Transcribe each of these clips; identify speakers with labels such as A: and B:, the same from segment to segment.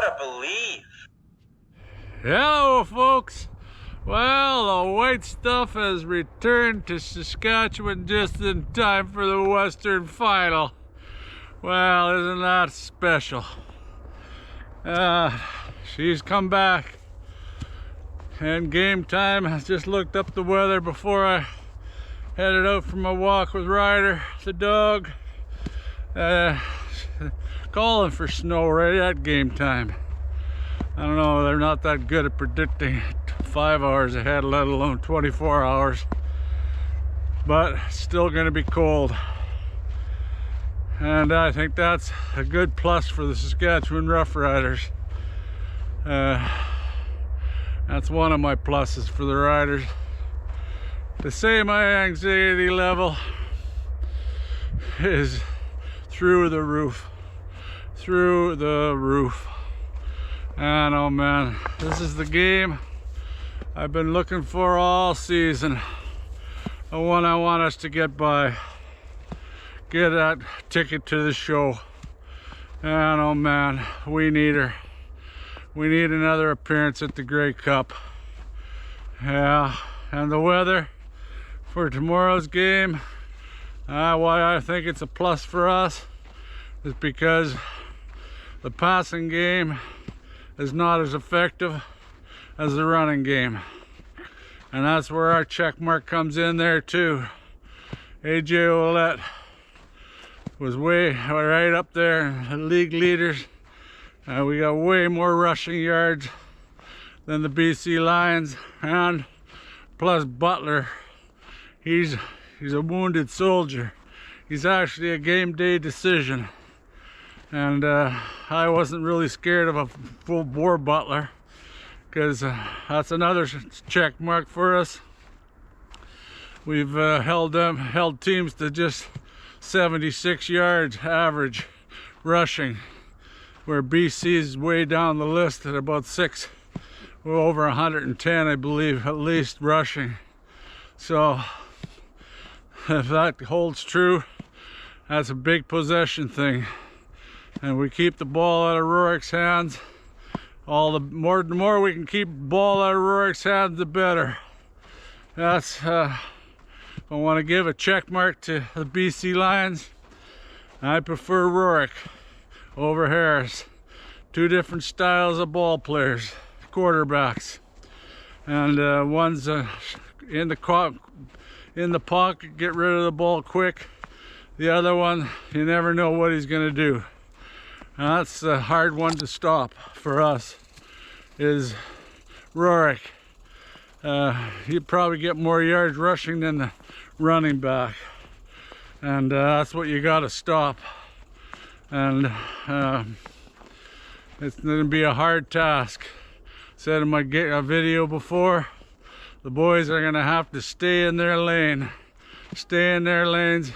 A: cannot believe.
B: Hello, folks. Well, the white stuff has returned to Saskatchewan just in time for the Western Final. Well, isn't that special? She's come back. And game time, I just looked up the weather before I headed out for my walk with Ryder, the dog. Calling for snow right at game time. I don't know, they're not that good at predicting 5 hours ahead, let alone 24 hours. But it's still going to be cold. And I think that's a good plus for the Saskatchewan Roughriders. That's one of my pluses for the Riders. To say my anxiety level is through the roof. Through the roof. And oh man, this is the game I've been looking for all season. The one I want us to get by. Get that ticket to the show. And oh man, we need her. We need another appearance at the Grey Cup. Yeah, and the weather for tomorrow's game, why I think it's a plus for us is because the passing game is not as effective as the running game. And that's where our check mark comes in there too. AJ Ouellette was way right up there, the league leaders. We got way more rushing yards than the BC Lions, and plus Butler, he's a wounded soldier. He's actually a game day decision, and I wasn't really scared of a full bore Butler, because that's another check mark for us. We've held teams to just 76 yards average rushing, where BC is way down the list at about over 110, I believe, at least rushing. So if that holds true, that's a big possession thing, and we keep the ball out of Rorick's hands. The more we can keep the ball out of Rorick's hands, the better. That's if I want to give a check mark to the BC Lions, I prefer Rourke over Harris. Two different styles of ball players, quarterbacks, and one's in the pocket, get rid of the ball quick. The other one, you never know what he's going to do. And that's a hard one to stop for us, is Rourke. He'd probably get more yards rushing than the running back, and that's what you got to stop. And it's going to be a hard task. Said in my video before, the boys are going to have to stay in their lane, stay in their lanes,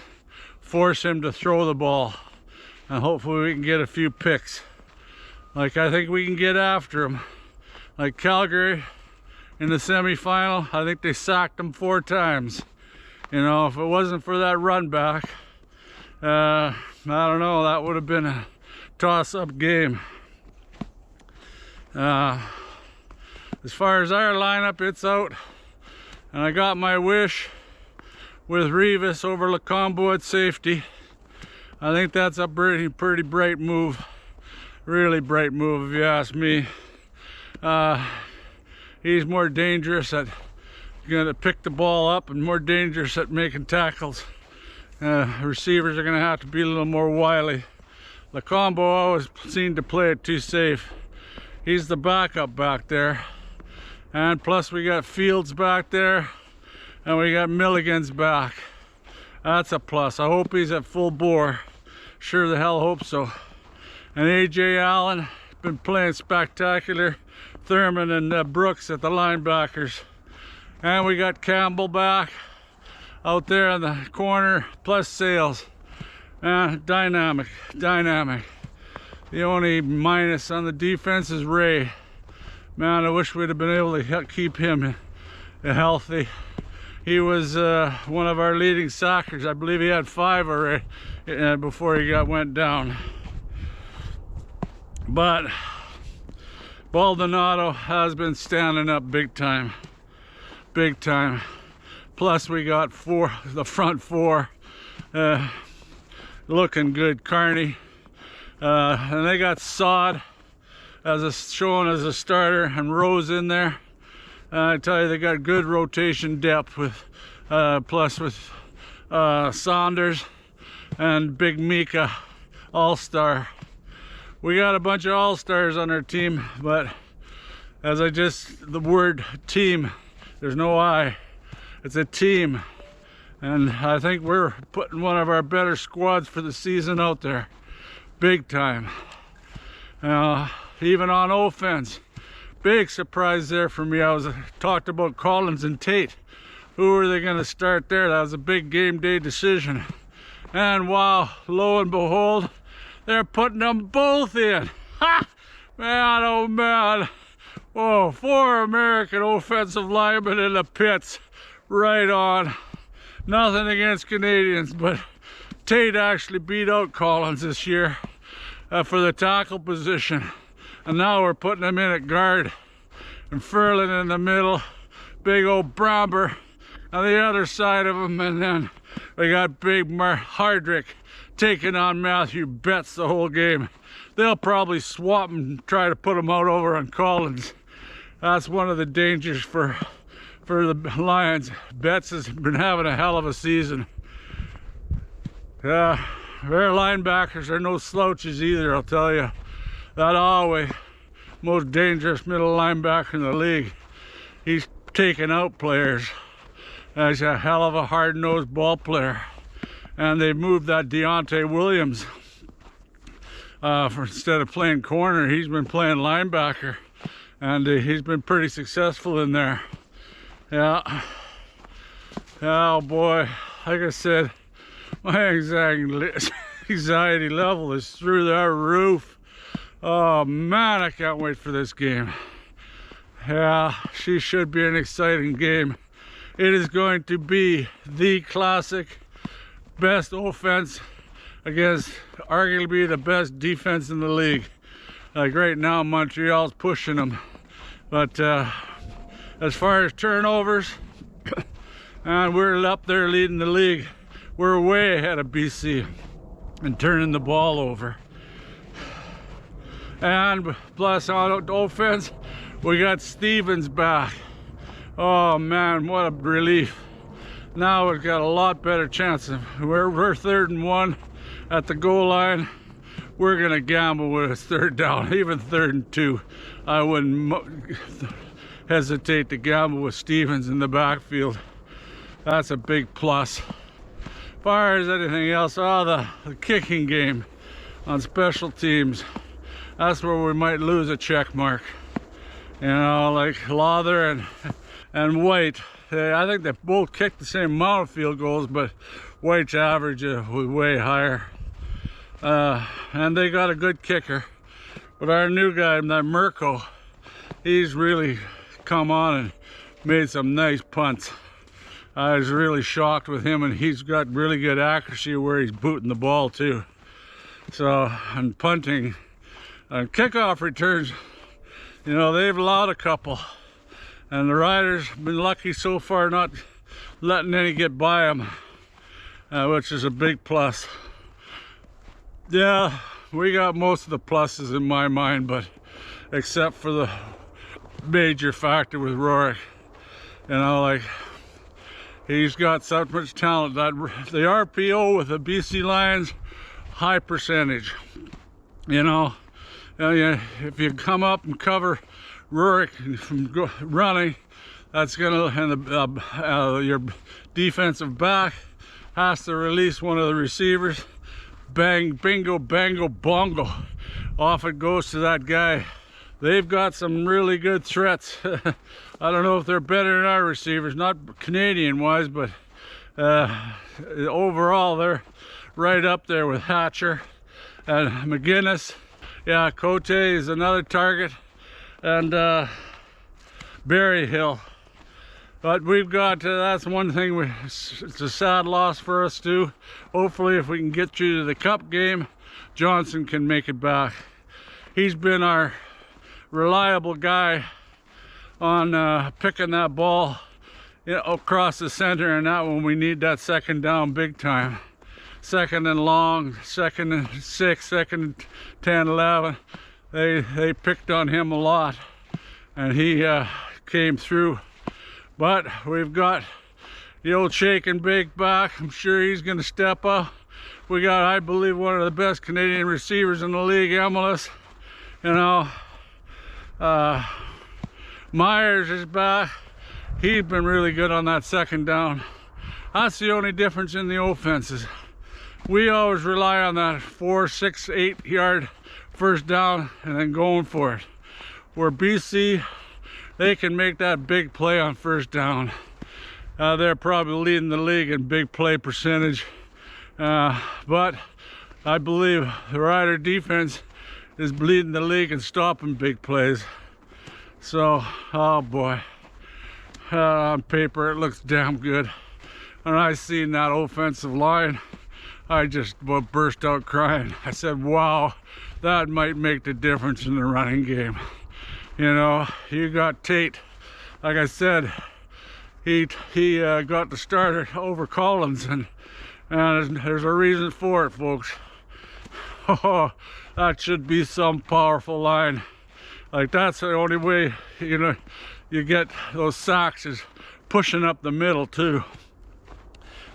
B: force him to throw the ball, and hopefully we can get a few picks. Like I think we can get after him. Like Calgary in the semi-final, I think they sacked him 4 times. You know, if it wasn't for that run back, I don't know, that would have been a toss-up game. As far as our lineup, it's out, and I got my wish with Rivas over Lacombo at safety. I think that's a pretty bright move, really bright move if you ask me. He's more dangerous at gonna pick the ball up and more dangerous at making tackles. Receivers are gonna have to be a little more wily. Lacombo always seemed to play it too safe. He's the backup back there, and plus we got Fields back there, and we got Milligan's back. That's a plus. I hope he's at full bore. Sure the hell hope so. And AJ Allen been playing spectacular. Thurman and Brooks at the linebackers, and we got Campbell back out there in the corner, plus Sales. Dynamic. The only minus on the defense is Ray. Man, I wish we'd have been able to keep him healthy. He was one of our leading sackers. I believe he had 5 already before he went down. But Baldonado has been standing up big time. Big time. Plus we got the front four looking good. Carney. And they got Sod shown as a starter, and Rose in there. I tell you, they got good rotation depth with plus with Saunders and Big Mika, all-star. We got a bunch of all-stars on our team, but the word team, there's no I, it's a team. And I think we're putting one of our better squads for the season out there, big time. Even on offense, big surprise there for me. I talked about Collins and Tate. Who are they going to start there? That was a big game day decision. And wow, lo and behold, they're putting them both in. Ha! Man, oh man. Oh, 4 American offensive linemen in the pits. Right on. Nothing against Canadians, but Tate actually beat out Collins this year for the tackle position. And now we're putting him in at guard. And Furlan in the middle. Big old Bramber on the other side of him. And then we got big Hardrick taking on Matthew Betts the whole game. They'll probably swap and try to put him out over on Collins. That's one of the dangers for the Lions. Betts has been having a hell of a season. Their linebackers are no slouches either, I'll tell you. That always most dangerous middle linebacker in the league. He's taking out players. He's a hell of a hard-nosed ball player. And they moved that Deontay Williams instead of playing corner. He's been playing linebacker, and he's been pretty successful in there. Yeah. Oh boy, like I said, my anxiety level is through the roof. Oh man, I can't wait for this game. Yeah, she should be an exciting game. It is going to be the classic best offense against arguably the best defense in the league. Like right now, Montreal's pushing them. But as far as turnovers, and we're up there leading the league. We're way ahead of BC and turning the ball over. And plus on offense, we got Stevens back. Oh man, what a relief. Now we've got a lot better chance. We're 3rd and 1 at the goal line. We're gonna gamble with a 3rd down, even 3rd and 2. I wouldn't hesitate to gamble with Stevens in the backfield. That's a big plus. As far as anything else, the kicking game on special teams, that's where we might lose a check mark. You know, like Lawther and White. I think they both kicked the same amount of field goals, but White's average was way higher. And they got a good kicker. But our new guy, that Mirko, he's really come on and made some nice punts. I was really shocked with him, and he's got really good accuracy where he's booting the ball too. So, and punting, and kickoff returns, you know, they've allowed a couple. And the Riders have been lucky so far not letting any get by them, which is a big plus. Yeah, we got most of the pluses in my mind, but except for the major factor with Rourke. You know, like, he's got so much talent. That the RPO with the BC Lions, high percentage. You know, if you come up and cover Rurik from running, that's gonna, and your defensive back has to release one of the receivers. Bang, bingo, bango, bongo. Off it goes to that guy. They've got some really good threats. I don't know if they're better than our receivers, not Canadian wise, but overall they're right up there with Hatcher and McGinnis. Yeah, Cote is another target. And Berryhill. But we've got, that's one thing, it's a sad loss for us too. Hopefully if we can get through to the cup game, Johnson can make it back. He's been our reliable guy on picking that ball, you know, across the center, and that when we need that second down big time. Second and long, second and 6, second and 10, 11. They picked on him a lot, and he came through. But we've got the old shake and bake back. I'm sure he's going to step up. We got, I believe, one of the best Canadian receivers in the league, MLS. You know, Myers is back. He's been really good on that second down. That's the only difference in the offenses. We always rely on that 4, 6, 8 yard first down and then going for it. Where BC, they can make that big play on first down. They're probably leading the league in big play percentage. But I believe the Rider defense is leading the league in stopping big plays. So, oh boy, on paper it looks damn good. When I seen that offensive line, I just burst out crying. I said, wow, that might make the difference in the running game. You know, you got Tate, like I said, he got the starter over Collins, and there's a reason for it, folks. Oh, that should be some powerful line. Like, that's the only way, you know, you get those sacks, is pushing up the middle too.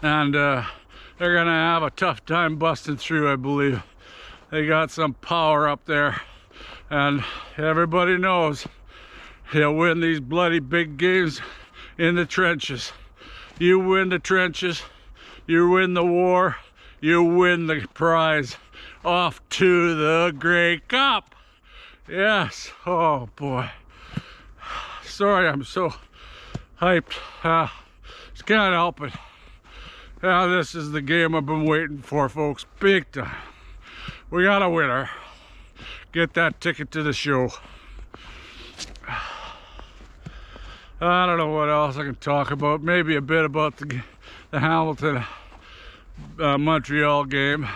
B: And they're gonna have a tough time busting through, I believe. They got some power up there, and everybody knows they'll win these bloody big games in the trenches. You win the trenches, you win the war, you win the prize. Off to the Grey Cup. Yes. Oh boy. Sorry, I'm so hyped. Just can't help it. This is the game I've been waiting for, folks. Big time. We got a winner. Get that ticket to the show. I don't know what else I can talk about. Maybe a bit about the Hamilton Montreal game.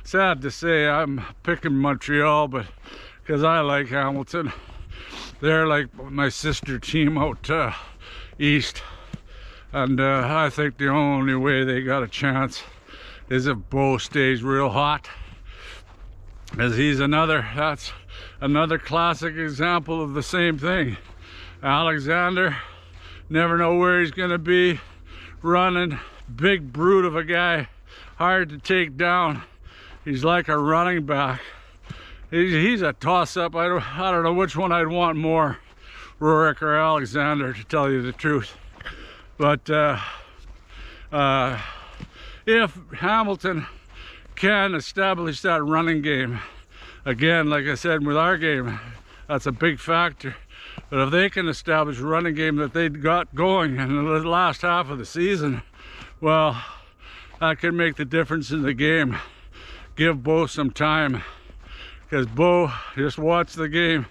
B: Sad to say, I'm picking Montreal, but because I like Hamilton. They're like my sister team out east, and I think the only way they got a chance is if Bo stays real hot, as that's another classic example of the same thing. Alexander, never know where he's gonna be, running, big brute of a guy, hard to take down. He's like a running back. He's a toss-up. I don't know which one I'd want more, Rourke or Alexander, to tell you the truth. But if Hamilton can establish that running game, again, like I said with our game, that's a big factor. But if they can establish a running game that they got going in the last half of the season, well, that could make the difference in the game. Give Bo some time, because Bo, just watch the game,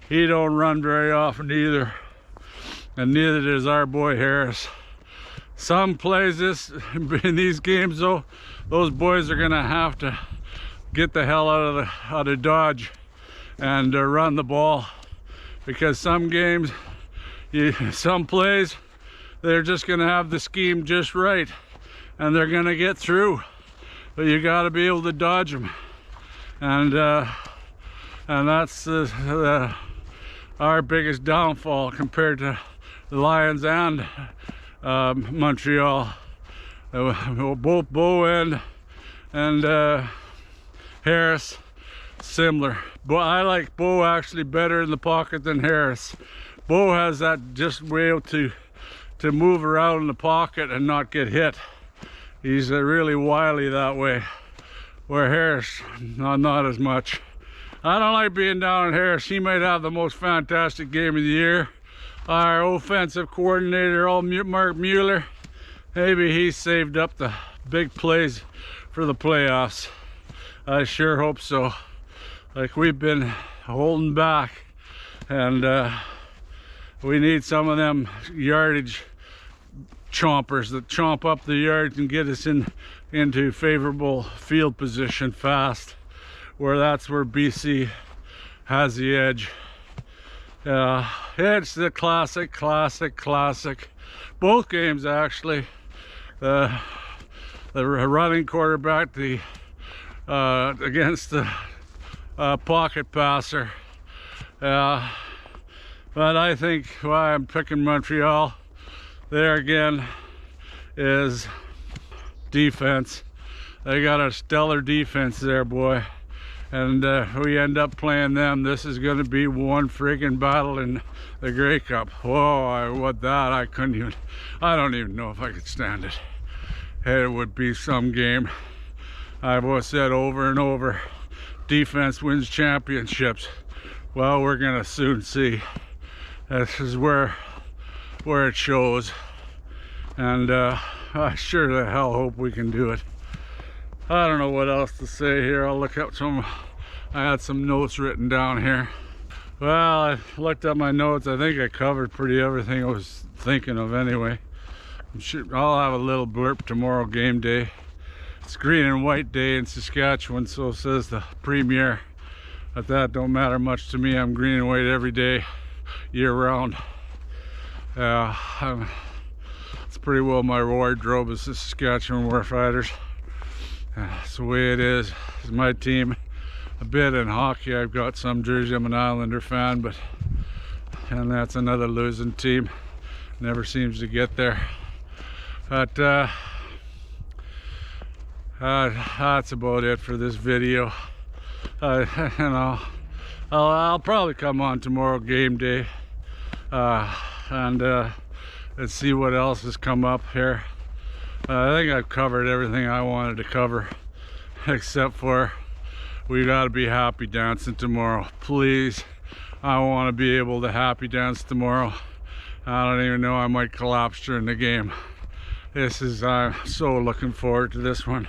B: he don't run very often either, and neither does our boy Harris. Some plays in these games though, those boys are gonna have to get the hell out of Dodge and run the ball, because some games, some plays, they're just gonna have the scheme just right and they're gonna get through. But you got to be able to dodge them, and that's our biggest downfall compared to the Lions and Montreal. Both Bo and Harris similar, but I like Bo actually better in the pocket than Harris. Bo has that just way to move around in the pocket and not get hit. He's really wily that way, where Harris, not as much. I don't like being down on Harris. He might have the most fantastic game of the year. Our offensive coordinator, Mark Mueller, maybe he saved up the big plays for the playoffs. I sure hope so. Like, we've been holding back, and we need some of them yardage chompers that chomp up the yards and get us into favorable field position fast, where that's where BC has the edge. It's the classic. Both games actually. The running quarterback, against the pocket passer. But I think why I'm picking Montreal there again is defense. They got a stellar defense there, boy. And we end up playing them. This is going to be one friggin' battle in the Grey Cup. Whoa, I don't even know if I could stand it. It would be some game. I've always said over and over, defense wins championships. Well, we're gonna soon see. This is where it shows. And I sure the hell hope we can do it. I don't know what else to say here. I'll look up I had some notes written down here. Well, I looked up my notes. I think I covered pretty everything I was thinking of anyway. I'm sure I'll have a little blurb tomorrow, game day. It's green and white day in Saskatchewan, so says the premier. But that don't matter much to me. I'm green and white every day, year round. It's pretty well my wardrobe is the Saskatchewan Roughriders. That's the way it is. It's my team. A bit in hockey, I've got some jersey. I'm an Islander fan, and that's another losing team. Never seems to get there. But that's about it for this video. I'll probably come on tomorrow, game day, and let's see what else has come up here. I think I've covered everything I wanted to cover, except for we got to be happy dancing tomorrow. Please, I want to be able to happy dance tomorrow. I don't even know, I might collapse during the game. I'm so looking forward to this one.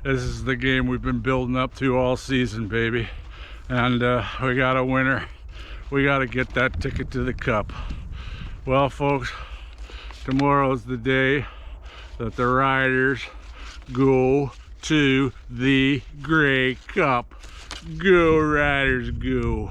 B: This is the game we've been building up to all season, baby. And we got a winner. We got to get that ticket to the cup. Well, folks, tomorrow's the day that the Riders go to the Grey Cup. Go Riders, go.